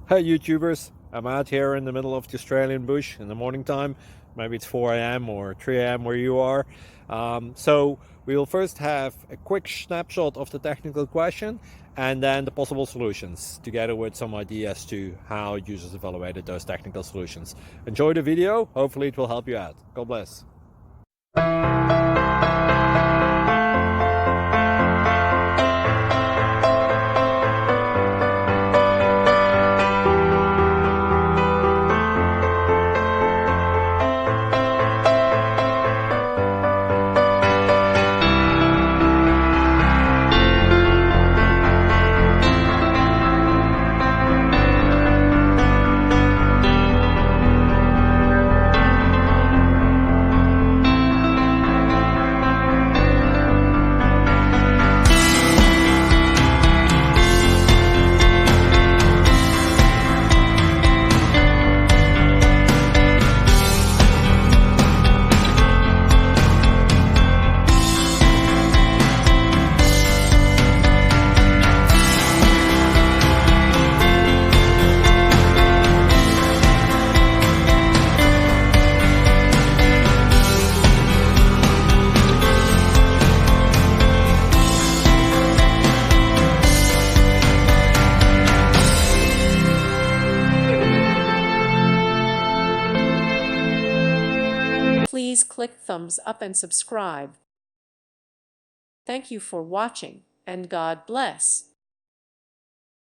Hey YouTubers, I'm out here in the middle of the Australian bush in the morning time. Maybe it's 4 a.m. or 3 a.m. where you are. So we'll first have a quick snapshot of the technical question and then the possible solutions, together with some ideas to how users evaluated those technical solutions. Enjoy the video, hopefully it will help you out. God bless. Please click thumbs up and subscribe. Thank you for watching, and God bless.